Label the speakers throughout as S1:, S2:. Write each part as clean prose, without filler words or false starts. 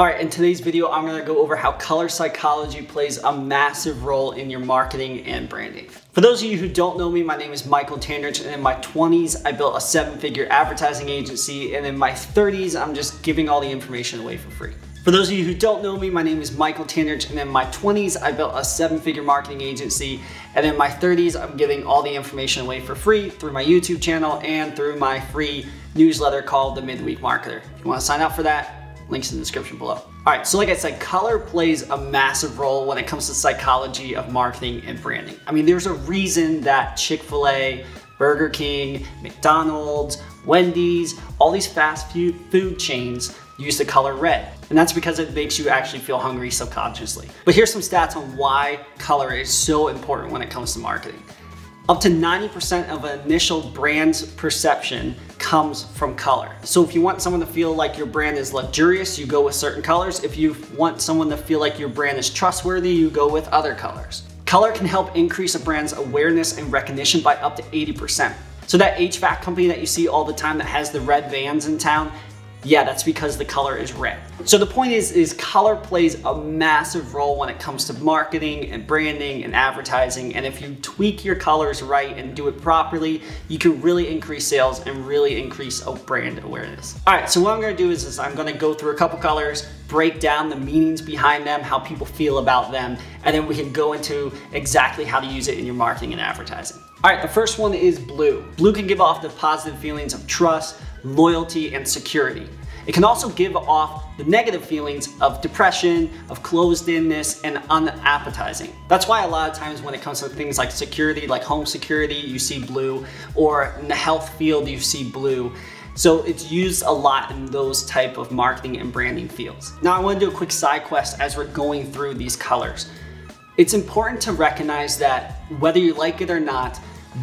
S1: All right, in today's video, I'm gonna go over how color psychology plays a massive role in your marketing and branding. For those of you who don't know me, my name is Michael Tandarich, and in my 20s, I built a 7-figure advertising agency, and in my 30s, I'm just giving all the information away for free. For those of you who don't know me, my name is Michael Tandarich, and in my 20s, I built a 7-figure marketing agency, and in my 30s, I'm giving all the information away for free through my YouTube channel and through my free newsletter called The Midweek Marketer. If you wanna sign up for that, links in the description below. All right, so like I said, color plays a massive role when it comes to psychology of marketing and branding. I mean, there's a reason that Chick-fil-A, Burger King, McDonald's, Wendy's, all these fast food chains use the color red. And that's because it makes you actually feel hungry subconsciously. But here's some stats on why color is so important when it comes to marketing. Up to 90% of an initial brand's perception comes from color. So if you want someone to feel like your brand is luxurious, you go with certain colors. If you want someone to feel like your brand is trustworthy, you go with other colors. Color can help increase a brand's awareness and recognition by up to 80%. So that HVAC company that you see all the time that has the red vans in town, yeah, that's because the color is red. So the point is color plays a massive role when it comes to marketing and branding and advertising. And if you tweak your colors right and do it properly, you can really increase sales and really increase brand awareness. All right, so what I'm gonna do is I'm gonna go through a couple colors, break down the meanings behind them, how people feel about them, and then we can go into exactly how to use it in your marketing and advertising. All right, the first one is blue. Blue can give off the positive feelings of trust, loyalty, and security. It can also give off the negative feelings of depression, of closed-inness, and unappetizing. That's why a lot of times when it comes to things like security, like home security, you see blue, or in the health field, you see blue. So it's used a lot in those type of marketing and branding fields. Now I want to do a quick side quest as we're going through these colors. It's important to recognize that whether you like it or not,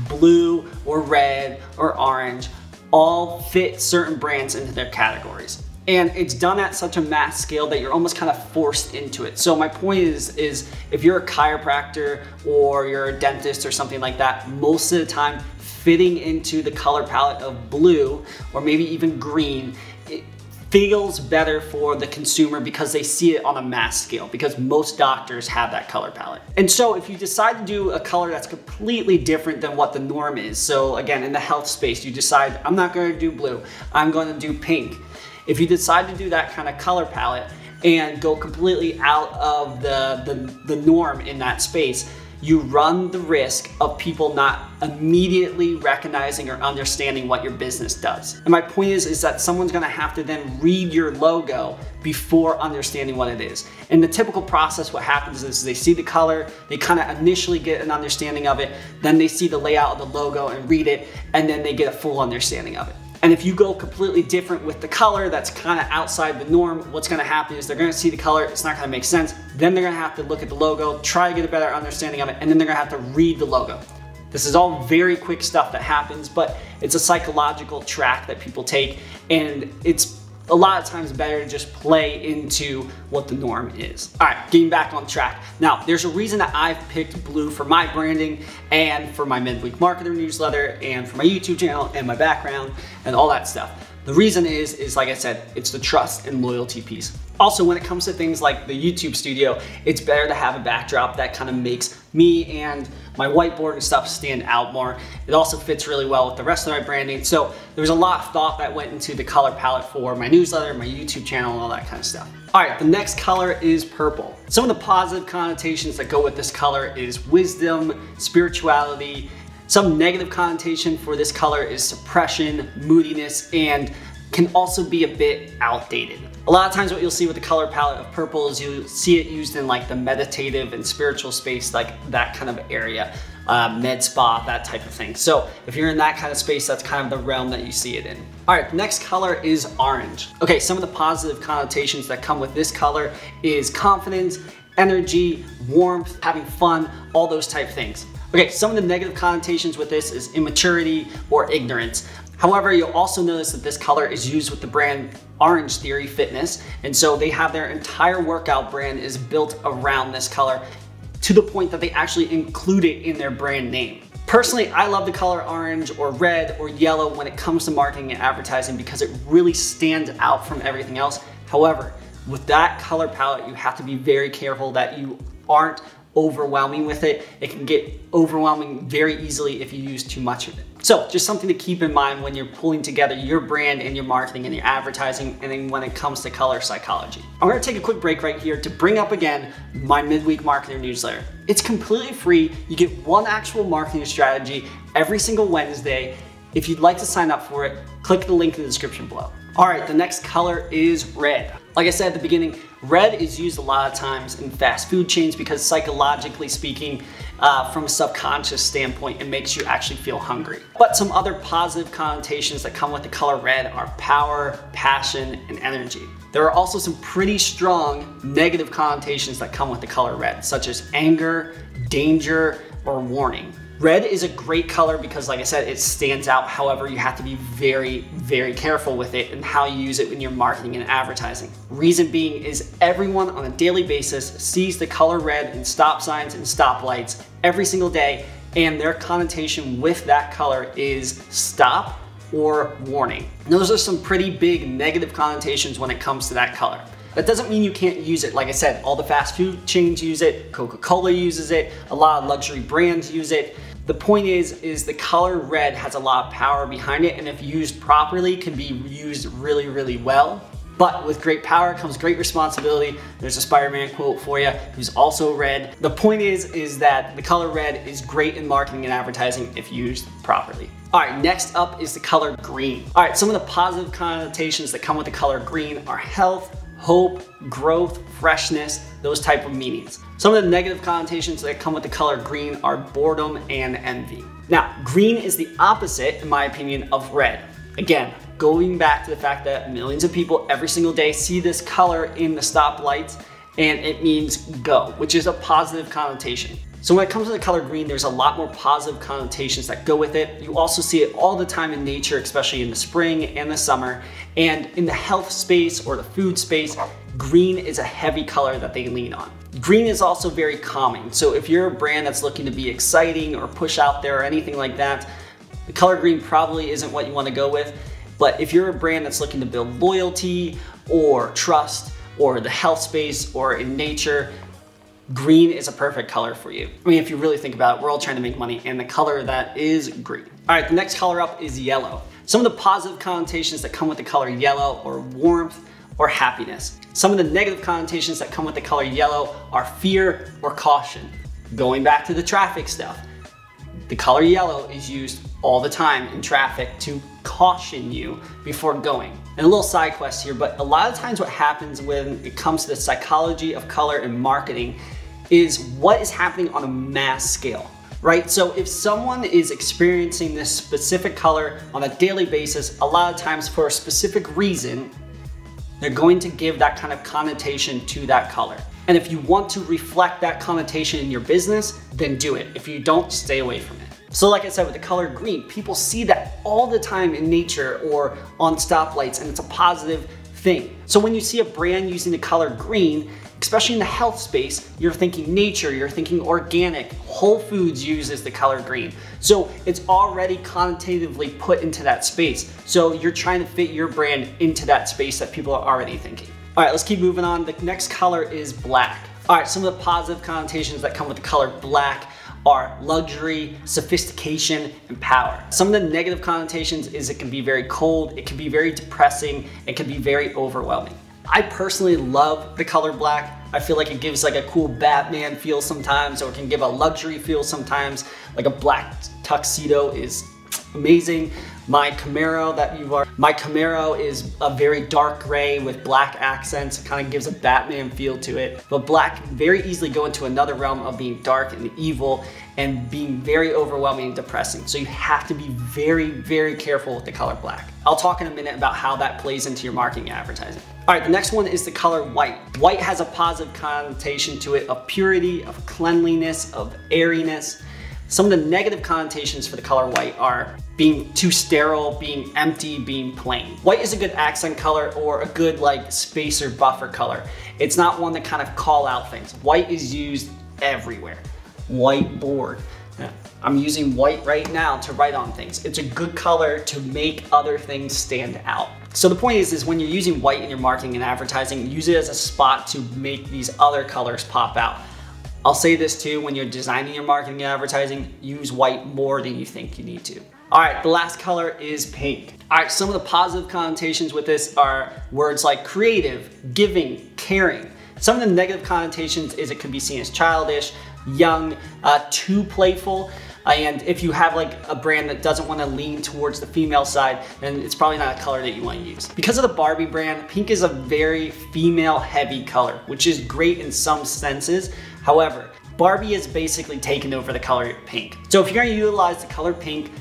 S1: blue or red or orange all fit certain brands into their categories. And it's done at such a mass scale that you're almost kind of forced into it. So my point is if you're a chiropractor or you're a dentist or something like that, most of the time fitting into the color palette of blue or maybe even green, it feels better for the consumer because they see it on a mass scale, because most doctors have that color palette. And so if you decide to do a color that's completely different than what the norm is, so again, in the health space, you decide, I'm not gonna do blue, I'm gonna do pink. If you decide to do that kind of color palette and go completely out of the norm in that space, you run the risk of people not immediately recognizing or understanding what your business does. And my point is that someone's gonna have to then read your logo before understanding what it is. In the typical process, what happens is they see the color, they kind of initially get an understanding of it, then they see the layout of the logo and read it, and then they get a full understanding of it. And if you go completely different with the color that's kind of outside the norm, what's gonna happen is they're gonna see the color, it's not gonna make sense, then they're gonna have to look at the logo, try to get a better understanding of it, and then they're gonna have to read the logo. This is all very quick stuff that happens, but it's a psychological track that people take, and it's a lot of times better to just play into what the norm is. All right, getting back on track. Now, there's a reason that I've picked blue for my branding and for my Midweek Marketer newsletter and for my YouTube channel and my background and all that stuff. The reason is like I said, it's the trust and loyalty piece. Also, when it comes to things like the YouTube studio, it's better to have a backdrop that kind of makes me and my whiteboard and stuff stand out more. It also fits really well with the rest of my branding. So there's a lot of thought that went into the color palette for my newsletter, my YouTube channel, and all that kind of stuff. All right, the next color is purple. Some of the positive connotations that go with this color is wisdom, spirituality. Some negative connotation for this color is suppression, moodiness, and can also be a bit outdated. A lot of times what you'll see with the color palette of purple is you'll see it used in like the meditative and spiritual space, like that kind of area, med spa, that type of thing. So if you're in that kind of space, that's kind of the realm that you see it in. All right, the next color is orange. Okay, some of the positive connotations that come with this color is confidence, energy, warmth, having fun, all those type things. Okay, some of the negative connotations with this is immaturity or ignorance. However, you'll also notice that this color is used with the brand Orange Theory Fitness, and so they have their entire workout brand is built around this color to the point that they actually include it in their brand name. Personally, I love the color orange or red or yellow when it comes to marketing and advertising because it really stands out from everything else. However, With that color palette, you have to be very careful that you aren't overwhelming with it. It can get overwhelming very easily if you use too much of it. So just something to keep in mind when you're pulling together your brand and your marketing and your advertising, and then when it comes to color psychology. I'm gonna take a quick break right here to bring up again my midweek marketer newsletter. It's completely free. You get one actual marketing strategy every single Wednesday. If you'd like to sign up for it, click the link in the description below. All right, the next color is red. Like I said at the beginning, red is used a lot of times in fast food chains because psychologically speaking, from a subconscious standpoint, it makes you actually feel hungry. But some other positive connotations that come with the color red are power, passion, and energy. There are also some pretty strong negative connotations that come with the color red, such as anger, danger, or warning. Red is a great color because, like I said, it stands out. However, you have to be very, very careful with it and how you use it in your marketing and advertising. Reason being is everyone on a daily basis sees the color red in stop signs and stoplights every single day, and their connotation with that color is stop or warning. And those are some pretty big negative connotations when it comes to that color. That doesn't mean you can't use it. Like I said, all the fast food chains use it, Coca-Cola uses it, a lot of luxury brands use it. The point is the color red has a lot of power behind it, and if used properly, can be used really, really well. But with great power comes great responsibility. There's a Spider-Man quote for you, who's also red. The point is that the color red is great in marketing and advertising if used properly. All right, next up is the color green. All right, some of the positive connotations that come with the color green are health, hope, growth, freshness, those type of meanings. Some of the negative connotations that come with the color green are boredom and envy. Now, green is the opposite, in my opinion, of red. Again, going back to the fact that millions of people every single day see this color in the stoplights, and it means go, which is a positive connotation. So when it comes to the color green, there's a lot more positive connotations that go with it. You also see it all the time in nature, especially in the spring and the summer. And in the health space or the food space, green is a heavy color that they lean on. Green is also very calming. So if you're a brand that's looking to be exciting or push out there or anything like that, the color green probably isn't what you want to go with. But if you're a brand that's looking to build loyalty or trust or the health space or in nature, green is a perfect color for you. I mean, if you really think about it, we're all trying to make money, and the color that is green. All right, the next color up is yellow. Some of the positive connotations that come with the color yellow are warmth or happiness. Some of the negative connotations that come with the color yellow are fear or caution. Going back to the traffic stuff, the color yellow is used all the time in traffic to caution you before going. And a little side quest here, but a lot of times what happens when it comes to the psychology of color and marketing is what is happening on a mass scale, right? So if someone is experiencing this specific color on a daily basis, a lot of times for a specific reason, they're going to give that kind of connotation to that color. And if you want to reflect that connotation in your business, then do it. If you don't, stay away from it. So like I said, with the color green, people see that all the time in nature or on stoplights, and it's a positive thing. So when you see a brand using the color green, especially in the health space, you're thinking nature, you're thinking organic. Whole Foods uses the color green. So it's already connotatively put into that space. So you're trying to fit your brand into that space that people are already thinking. All right, let's keep moving on. The next color is black. All right, some of the positive connotations that come with the color black are luxury, sophistication, and power. Some of the negative connotations is it can be very cold, it can be very depressing, it can be very overwhelming. I personally love the color black. I feel like it gives like a cool Batman feel sometimes, or it can give a luxury feel sometimes. Like a black tuxedo is amazing. My Camaro is a very dark gray with black accents. It kind of gives a Batman feel to it. But black can very easily go into another realm of being dark and evil and being very overwhelming and depressing. So you have to be very, very careful with the color black. I'll talk in a minute about how that plays into your marketing and advertising. All right, the next one is the color white. White has a positive connotation to it of purity, of cleanliness, of airiness. Some of the negative connotations for the color white are being too sterile, being empty, being plain. White is a good accent color or a good like spacer buffer color. It's not one that kind of call out things. White is used everywhere. Whiteboard, Yeah. I'm using white right now to write on things. It's a good color to make other things stand out. So the point is when you're using white in your marketing and advertising, use it as a spot to make these other colors pop out. I'll say this too, when you're designing your marketing and advertising, use white more than you think you need to. All right, the last color is pink. All right, some of the positive connotations with this are words like creative, giving, caring. Some of the negative connotations is it could be seen as childish, young, too playful. And if you have like a brand that doesn't want to lean towards the female side, then it's probably not a color that you want to use. Because of the Barbie brand, pink is a very female heavy color, which is great in some senses. However, Barbie has basically taken over the color pink. So if you're going to utilize the color pink,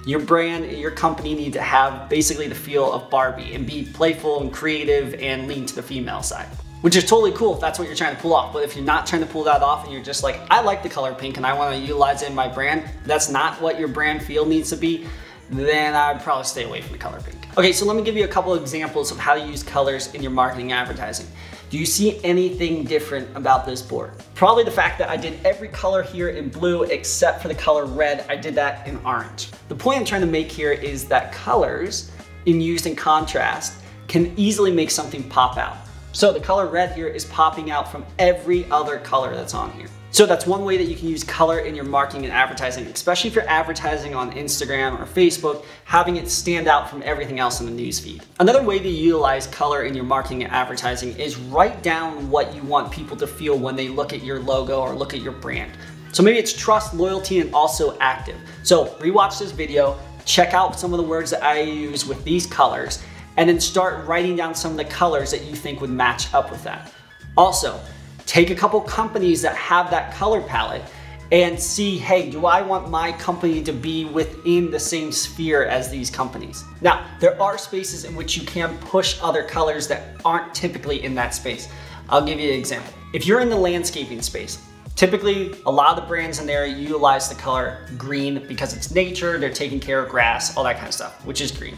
S1: your brand, your company need to have basically the feel of Barbie and be playful and creative and lean to the female side. Which is totally cool if that's what you're trying to pull off. But if you're not trying to pull that off and you're just like, I like the color pink and I want to utilize it in my brand, that's not what your brand feel needs to be, then I'd probably stay away from the color pink. Okay, so let me give you a couple of examples of how to use colors in your marketing and advertising. Do you see anything different about this board? Probably the fact that I did every color here in blue except for the color red. I did that in orange. The point I'm trying to make here is that colors, used in contrast, can easily make something pop out. So the color red here is popping out from every other color that's on here. So that's one way that you can use color in your marketing and advertising, especially if you're advertising on Instagram or Facebook, having it stand out from everything else in the newsfeed. Another way to utilize color in your marketing and advertising is write down what you want people to feel when they look at your logo or look at your brand. So maybe it's trust, loyalty, and also active. So rewatch this video, check out some of the words that I use with these colors, and then start writing down some of the colors that you think would match up with that. Also, take a couple companies that have that color palette and see, hey, do I want my company to be within the same sphere as these companies? Now, there are spaces in which you can push other colors that aren't typically in that space. I'll give you an example. If you're in the landscaping space, typically a lot of the brands in there utilize the color green because it's nature, they're taking care of grass, all that kind of stuff, which is green.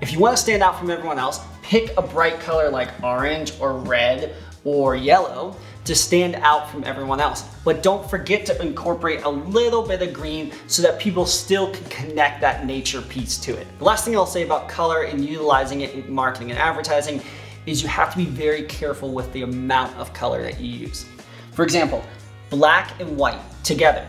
S1: If you want to stand out from everyone else, pick a bright color like orange or red or yellow to stand out from everyone else. But don't forget to incorporate a little bit of green so that people still can connect that nature piece to it. The last thing I'll say about color and utilizing it in marketing and advertising is you have to be very careful with the amount of color that you use. For example, black and white together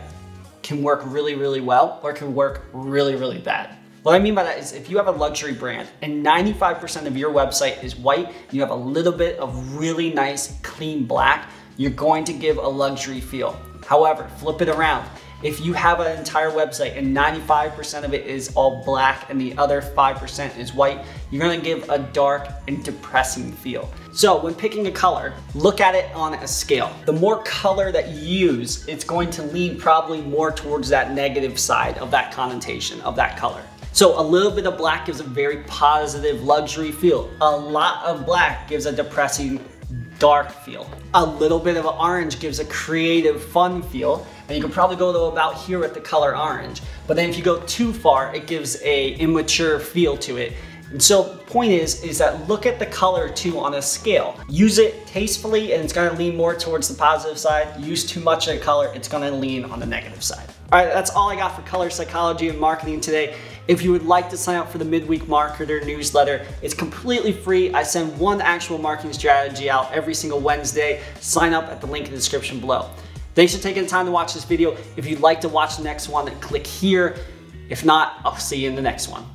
S1: can work really, really well or can work really, really bad. What I mean by that is if you have a luxury brand and 95% of your website is white, you have a little bit of really nice, clean black, you're going to give a luxury feel. However, flip it around. If you have an entire website and 95% of it is all black and the other 5% is white, you're gonna give a dark and depressing feel. So when picking a color, look at it on a scale. The more color that you use, it's going to lean probably more towards that negative side of that connotation of that color. So a little bit of black gives a very positive luxury feel. A lot of black gives a depressing, dark feel. A little bit of orange gives a creative, fun feel. And you can probably go to about here with the color orange. But then if you go too far, it gives a immature feel to it. And so the point is that look at the color too on a scale. Use it tastefully and it's gonna lean more towards the positive side. Use too much of the color, it's gonna lean on the negative side. All right, that's all I got for color psychology and marketing today. If you would like to sign up for the Midweek Marketer newsletter, it's completely free. I send one actual marketing strategy out every single Wednesday. Sign up at the link in the description below. Thanks for taking the time to watch this video. If you'd like to watch the next one, then click here. If not, I'll see you in the next one.